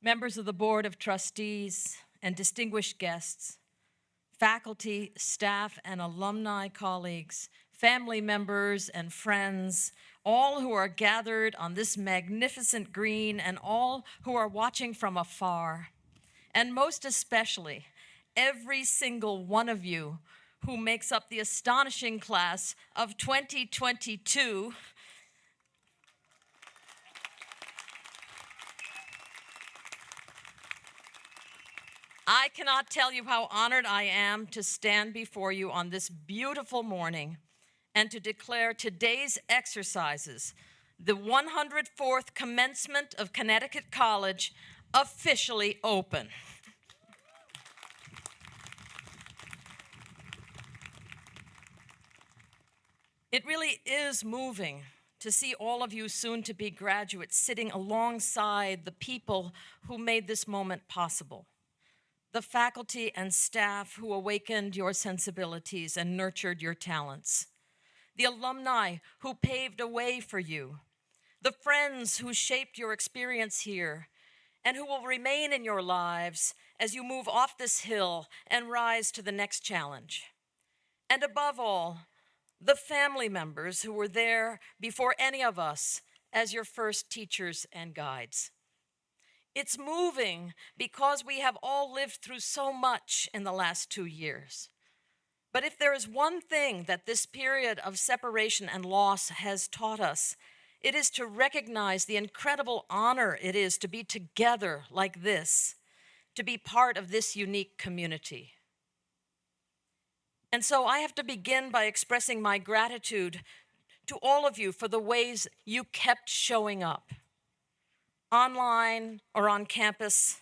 members of the Board of Trustees, and distinguished guests, faculty, staff, and alumni colleagues, family members and friends, all who are gathered on this magnificent green and all who are watching from afar, and most especially, every single one of you who makes up the astonishing class of 2022. I cannot tell you how honored I am to stand before you on this beautiful morning and to declare today's exercises, the 104th Commencement of Connecticut College, officially open. It really is moving to see all of you soon-to-be graduates sitting alongside the people who made this moment possible. The faculty and staff who awakened your sensibilities and nurtured your talents. The alumni who paved a way for you. The friends who shaped your experience here and who will remain in your lives as you move off this hill and rise to the next challenge. And above all, the family members who were there before any of us as your first teachers and guides. It's moving because we have all lived through so much in the last 2 years. But if there is one thing that this period of separation and loss has taught us, it is to recognize the incredible honor it is to be together like this, to be part of this unique community. And so I have to begin by expressing my gratitude to all of you for the ways you kept showing up. Online or on campus,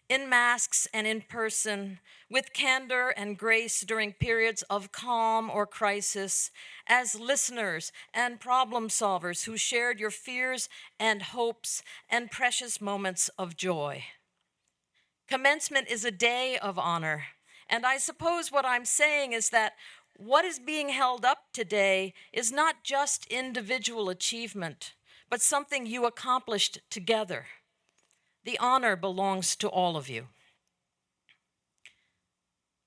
in masks and in person, with candor and grace during periods of calm or crisis, as listeners and problem solvers who shared your fears and hopes and precious moments of joy. Commencement is a day of honor, and I suppose what I'm saying is that what is being held up today is not just individual achievement, but something you accomplished together. The honor belongs to all of you.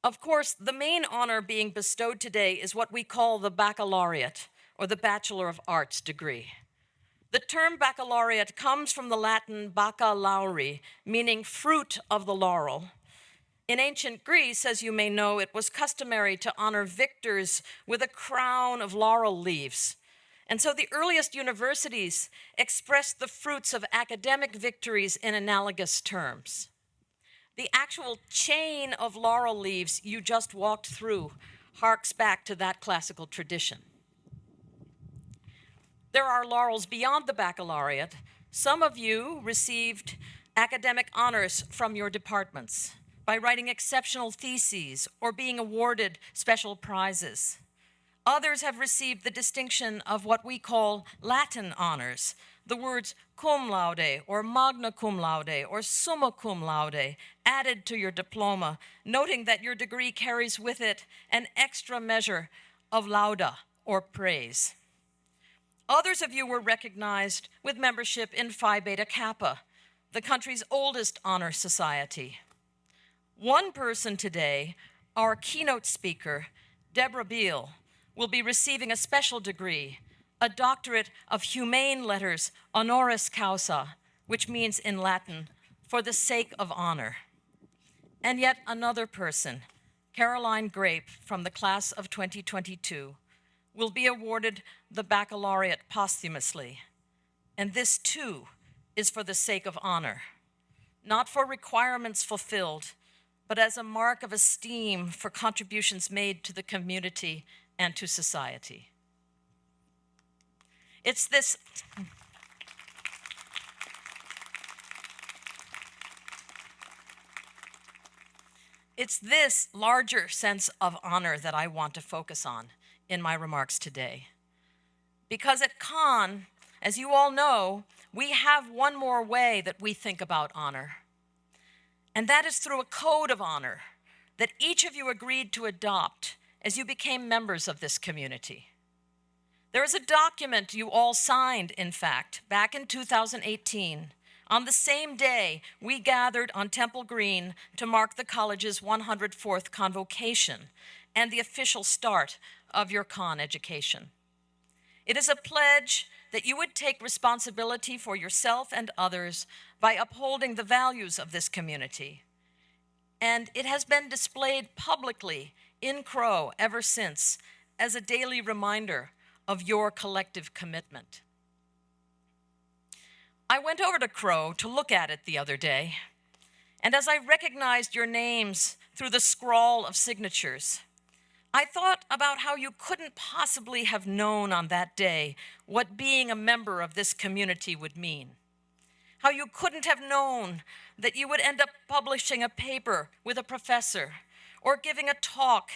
Of course, the main honor being bestowed today is what we call the Baccalaureate, or the Bachelor of Arts degree. The term baccalaureate comes from the Latin baccalauri, meaning fruit of the laurel. In ancient Greece, as you may know, it was customary to honor victors with a crown of laurel leaves. And so the earliest universities expressed the fruits of academic victories in analogous terms. The actual chain of laurel leaves you just walked through harks back to that classical tradition. There are laurels beyond the baccalaureate. Some of you received academic honors from your departments by writing exceptional theses or being awarded special prizes. Others have received the distinction of what we call Latin honors, the words cum laude or magna cum laude or summa cum laude added to your diploma, noting that your degree carries with it an extra measure of lauda or praise. Others of you were recognized with membership in Phi Beta Kappa, the country's oldest honor society. One person today, our keynote speaker, Deborah Beal, will be receiving a special degree, a doctorate of humane letters, honoris causa, which means in Latin, for the sake of honor. And yet another person, Caroline Grape from the class of 2022, will be awarded the baccalaureate posthumously. And this too is for the sake of honor, not for requirements fulfilled, but as a mark of esteem for contributions made to the community and to society. It's this larger sense of honor that I want to focus on in my remarks today. Because at Con, as you all know, we have one more way that we think about honor. And that is through a code of honor that each of you agreed to adopt as you became members of this community. There is a document you all signed, in fact, back in 2018, On the same day, we gathered on Temple Green to mark the college's 104th convocation and the official start of your con education. It is a pledge that you would take responsibility for yourself and others by upholding the values of this community. And it has been displayed publicly in Crow ever since as a daily reminder of your collective commitment. I went over to Crow to look at it the other day, and as I recognized your names through the scrawl of signatures, I thought about how you couldn't possibly have known on that day what being a member of this community would mean. How you couldn't have known that you would end up publishing a paper with a professor, or giving a talk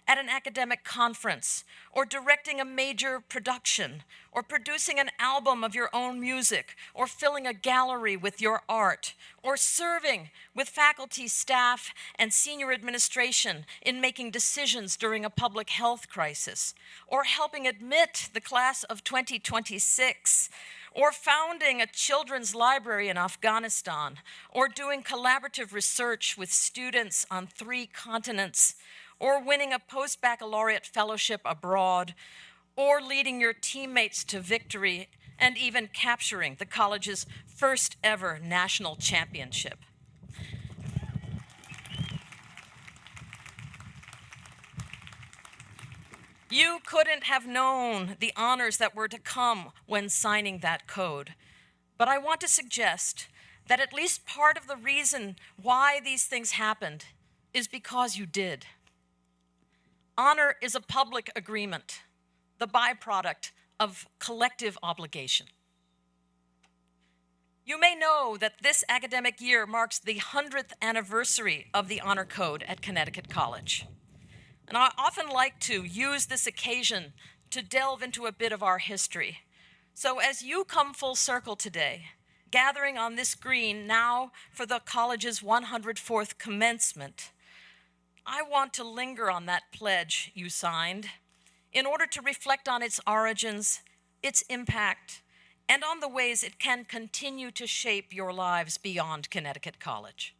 at an academic conference, or directing a major production, or producing an album of your own music, or filling a gallery with your art, or serving with faculty, staff, and senior administration in making decisions during a public health crisis, or helping admit the class of 2026, or founding a children's library in Afghanistan, or doing collaborative research with students on 3 continents, or winning a post-baccalaureate fellowship abroad, or leading your teammates to victory, and even capturing the college's first ever national championship. You couldn't have known the honors that were to come when signing that code. But I want to suggest that at least part of the reason why these things happened is because you did. Honor is a public agreement, the byproduct of collective obligation. You may know that this academic year marks the 100th anniversary of the Honor Code at Connecticut College. And I often like to use this occasion to delve into a bit of our history. So as you come full circle today, gathering on this green now for the college's 104th commencement, I want to linger on that pledge you signed in order to reflect on its origins, its impact, and on the ways it can continue to shape your lives beyond Connecticut College.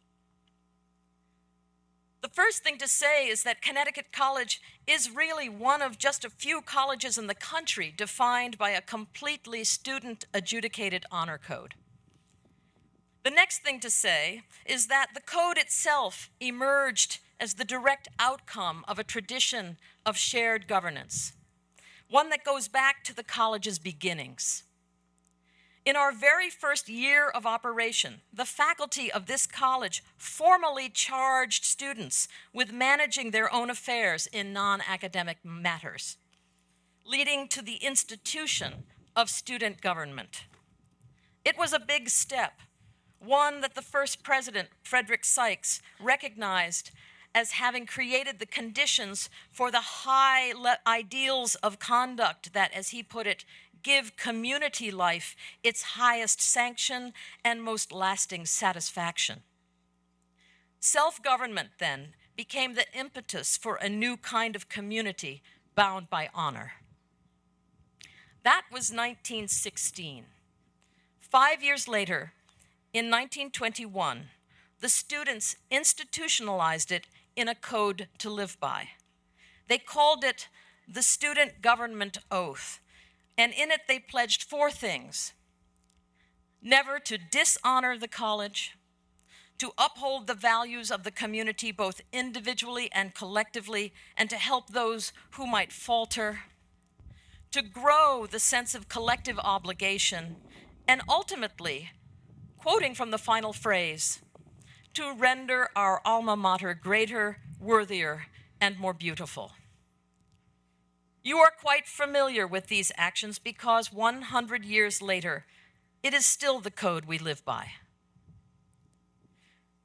The first thing to say is that Connecticut College is really one of just a few colleges in the country defined by a completely student-adjudicated honor code. The next thing to say is that the code itself emerged as the direct outcome of a tradition of shared governance, one that goes back to the college's beginnings. In our very first year of operation, the faculty of this college formally charged students with managing their own affairs in non-academic matters, leading to the institution of student government. It was a big step, one that the first president, Frederick Sykes, recognized as having created the conditions for the high ideals of conduct that, as he put it, give community life its highest sanction and most lasting satisfaction. Self-government, then, became the impetus for a new kind of community bound by honor. That was 1916. 5 years later, in 1921, the students institutionalized it in a code to live by. They called it the Student Government Oath, and in it they pledged 4 things: never to dishonor the college, to uphold the values of the community both individually and collectively, and to help those who might falter, to grow the sense of collective obligation, and ultimately, quoting from the final phrase, to render our alma mater greater, worthier, and more beautiful. You are quite familiar with these actions because 100 years later, it is still the code we live by.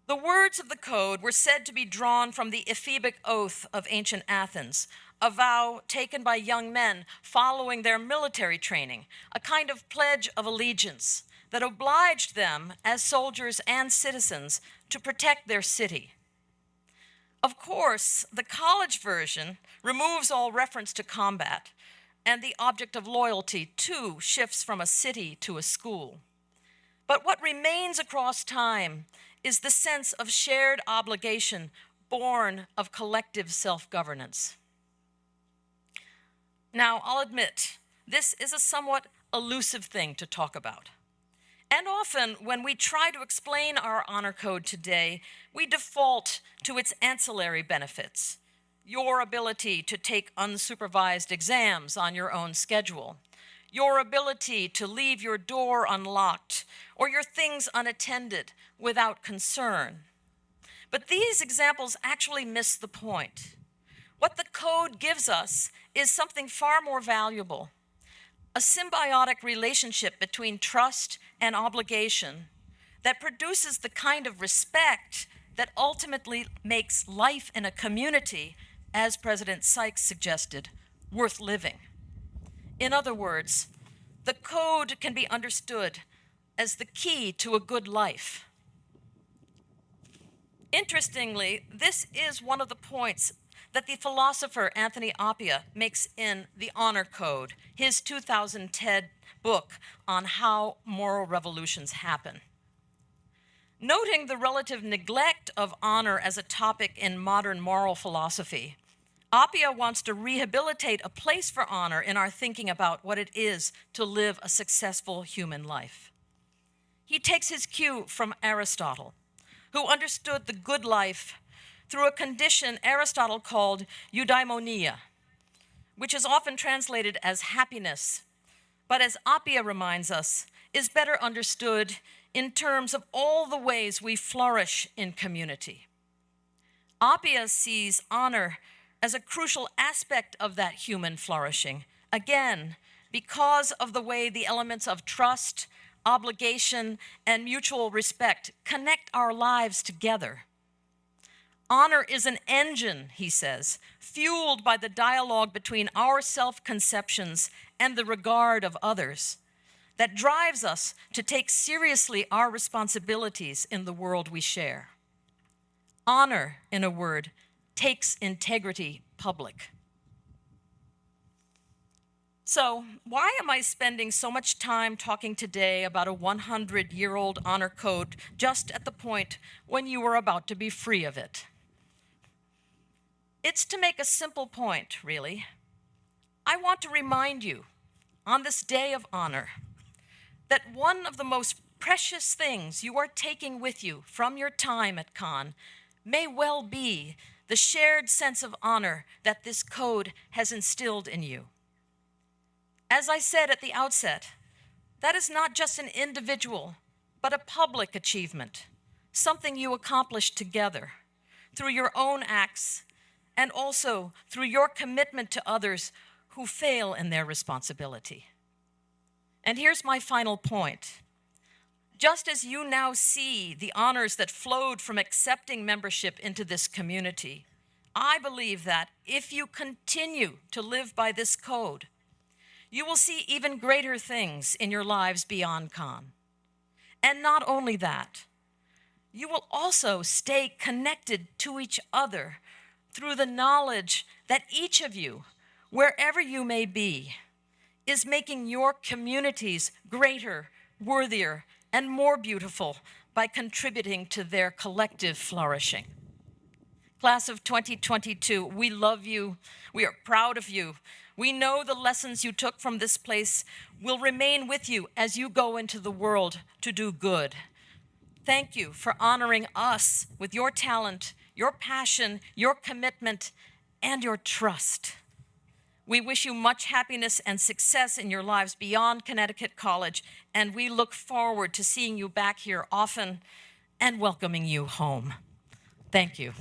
The words of the code were said to be drawn from the ephebic oath of ancient Athens, a vow taken by young men following their military training, a kind of pledge of allegiance that obliged them as soldiers and citizens to protect their city. Of course, the college version removes all reference to combat, and the object of loyalty, too, shifts from a city to a school. But what remains across time is the sense of shared obligation born of collective self-governance. Now, I'll admit, this is a somewhat elusive thing to talk about. And often, when we try to explain our honor code today, we default to its ancillary benefits. Your ability to take unsupervised exams on your own schedule, your ability to leave your door unlocked or your things unattended without concern. But these examples actually miss the point. What the code gives us is something far more valuable, a symbiotic relationship between trust and obligation that produces the kind of respect that ultimately makes life in a community, as President Sykes suggested, worth living. In other words, the code can be understood as the key to a good life. Interestingly, this is one of the points that the philosopher Anthony Appiah makes in The Honor Code, his 2010 book on how moral revolutions happen. Noting the relative neglect of honor as a topic in modern moral philosophy, Appiah wants to rehabilitate a place for honor in our thinking about what it is to live a successful human life. He takes his cue from Aristotle, who understood the good life through a condition Aristotle called eudaimonia, which is often translated as happiness, but as Appiah reminds us, is better understood in terms of all the ways we flourish in community. Appiah sees honor as a crucial aspect of that human flourishing, again, because of the way the elements of trust, obligation, and mutual respect connect our lives together. Honor is an engine, he says, fueled by the dialogue between our self-conceptions and the regard of others, that drives us to take seriously our responsibilities in the world we share. Honor, in a word, takes integrity public. So, why am I spending so much time talking today about a 100-year-old honor code just at the point when you were about to be free of it? It's to make a simple point, really. I want to remind you, on this day of honor, that one of the most precious things you are taking with you from your time at Con may well be the shared sense of honor that this code has instilled in you. As I said at the outset, that is not just an individual, but a public achievement, something you accomplished together through your own acts and also through your commitment to others who fail in their responsibility. And here's my final point. Just as you now see the honors that flowed from accepting membership into this community, I believe that if you continue to live by this code, you will see even greater things in your lives beyond Con. And not only that, you will also stay connected to each other through the knowledge that each of you, wherever you may be, is making your communities greater, worthier, and more beautiful by contributing to their collective flourishing. Class of 2022, we love you. We are proud of you. We know the lessons you took from this place will remain with you as you go into the world to do good. Thank you for honoring us with your talent, your passion, your commitment, and your trust. We wish you much happiness and success in your lives beyond Connecticut College, and we look forward to seeing you back here often and welcoming you home. Thank you.